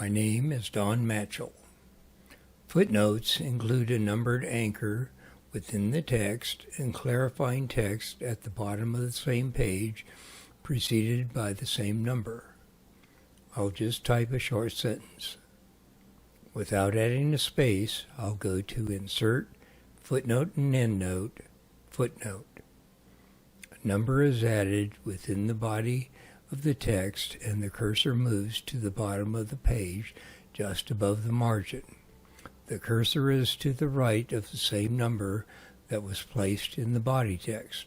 My name is Don Matschull. Footnotes include a numbered anchor within the text and clarifying text at the bottom of the same page preceded by the same number. I'll just type a short sentence. Without adding a space, I'll go to Insert, Footnote and Endnote, Footnote. A number is added within the body of the text and the cursor moves to the bottom of the page just above the margin. The cursor is to the right of the same number that was placed in the body text.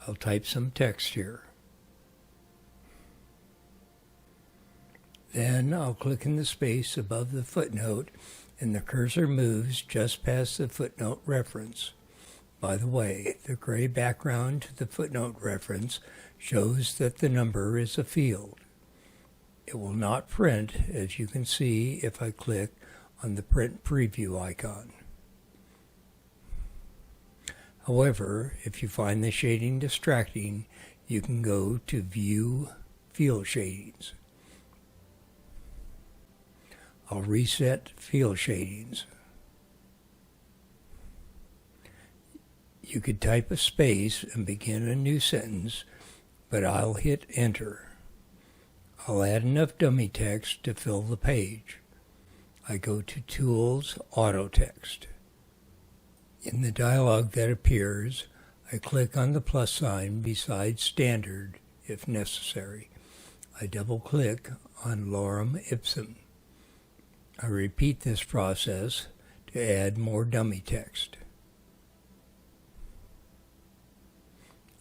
I'll type some text here. Then I'll click in the space above the footnote and the cursor moves just past the footnote reference. By the way, the gray background to the footnote reference shows that the number is a field. It will not print, as you can see if I click on the print preview icon. However, if you find the shading distracting, you can go to View Field Shadings. I'll reset field shadings. You could type a space and begin a new sentence, but I'll hit Enter. I'll add enough dummy text to fill the page. I go to Tools, Auto Text. In the dialog that appears, I click on the plus sign beside Standard if necessary. I double-click on Lorem Ipsum. I repeat this process to add more dummy text.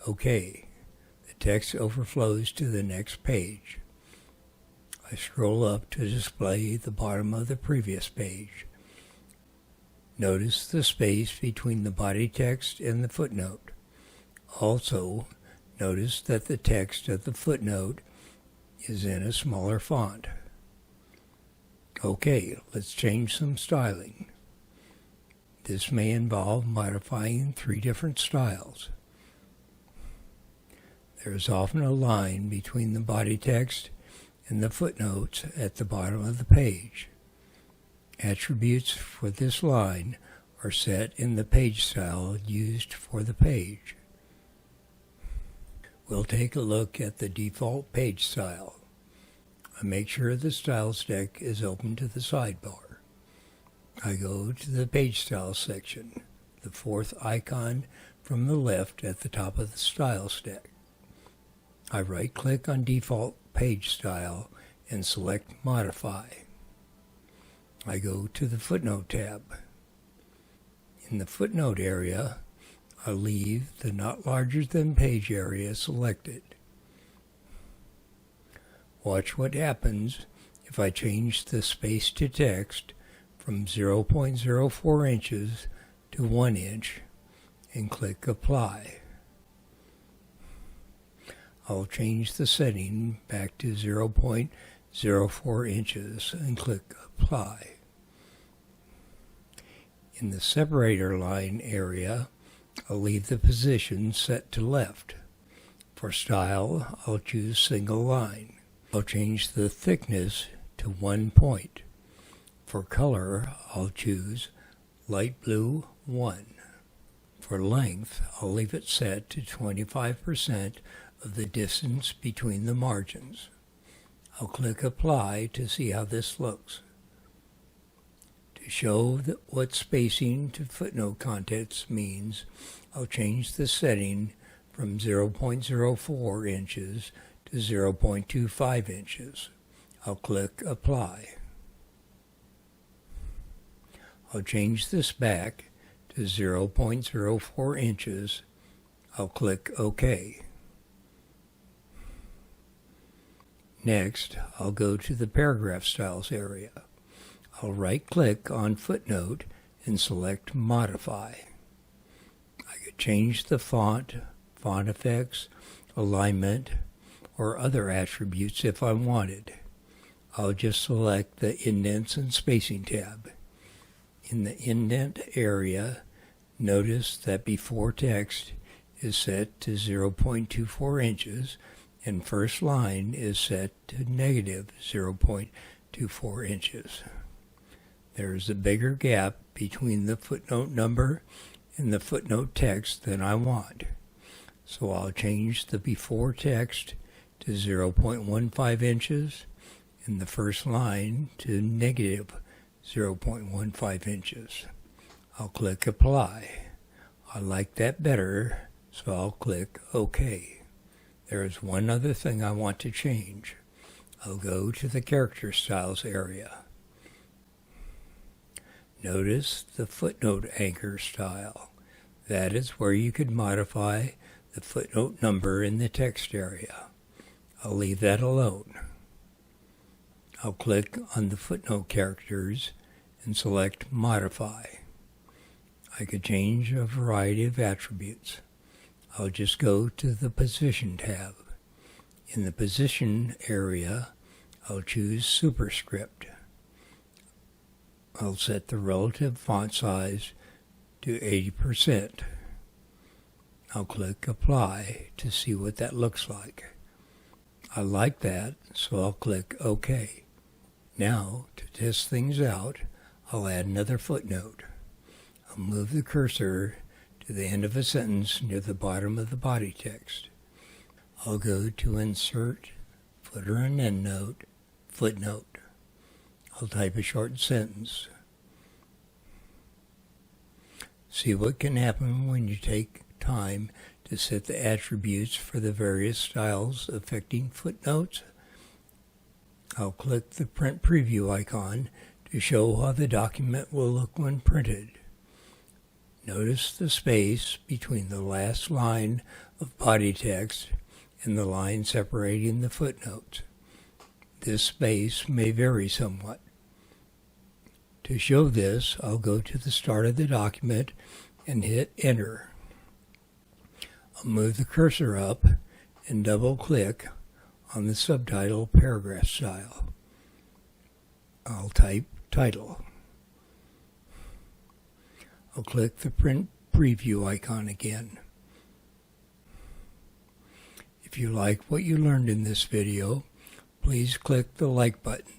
OK, the text overflows to the next page. I scroll up to display the bottom of the previous page. Notice the space between the body text and the footnote. Also, notice that the text of the footnote is in a smaller font. OK, let's change some styling. This may involve modifying 3 different styles. There is often a line between the body text and the footnotes at the bottom of the page. Attributes for this line are set in the page style used for the page. We'll take a look at the default page style. I make sure the Styles deck is open to the sidebar. I go to the Page Styles section, the 4th icon from the left at the top of the Styles deck. I right-click on Default Page Style and select Modify. I go to the Footnote tab. In the Footnote area, I leave the Not Larger Than Page area selected. Watch what happens if I change the space to text from 0.04 inches to 1 inch and click Apply. I'll change the setting back to 0.04 inches and click Apply. In the separator line area, I'll leave the position set to left. For style, I'll choose single line. I'll change the thickness to 1 point. For color, I'll choose light blue 1. For length, I'll leave it set to 25% of the distance between the margins. I'll click Apply to see how this looks. To show what spacing to footnote contents means, I'll change the setting from 0.04 inches to 0.25 inches. I'll click Apply. I'll change this back to 0.04 inches. I'll click OK. Next, I'll go to the Paragraph Styles area. I'll right-click on Footnote and select Modify. I could change the font, font effects, alignment, or other attributes if I wanted. I'll just select the Indents and Spacing tab. In the indent area, notice that before text is set to 0.24 inches and first line is set to negative 0.24 to 4 inches. There's a bigger gap between the footnote number and the footnote text than I want. So I'll change the before text to 0.15 inches and the first line to negative 0.15 inches. I'll click Apply. I like that better, so I'll click OK. There's one other thing I want to change. I'll go to the Character Styles area. Notice the footnote anchor style. That is where you could modify the footnote number in the text area. I'll leave that alone. I'll click on the footnote characters and select Modify. I could change a variety of attributes. I'll just go to the Position tab. In the Position area, I'll choose Superscript. I'll set the relative font size to 80%. I'll click Apply to see what that looks like. I like that, so I'll click OK. Now, to test things out, I'll add another footnote. I'll move the cursor to the end of a sentence near the bottom of the body text. I'll go to Insert, Footer and Endnote, Footnote. I'll type a short sentence. See what can happen when you take time to set the attributes for the various styles affecting footnotes. I'll click the Print Preview icon to show how the document will look when printed. Notice the space between the last line of body text and the line separating the footnotes. This space may vary somewhat. To show this, I'll go to the start of the document and hit Enter. I'll move the cursor up and double-click on the subtitle paragraph style. I'll type Title. I'll click the Print Preview icon again. If you like what you learned in this video, please click the like button.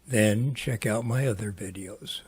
Then check out my other videos.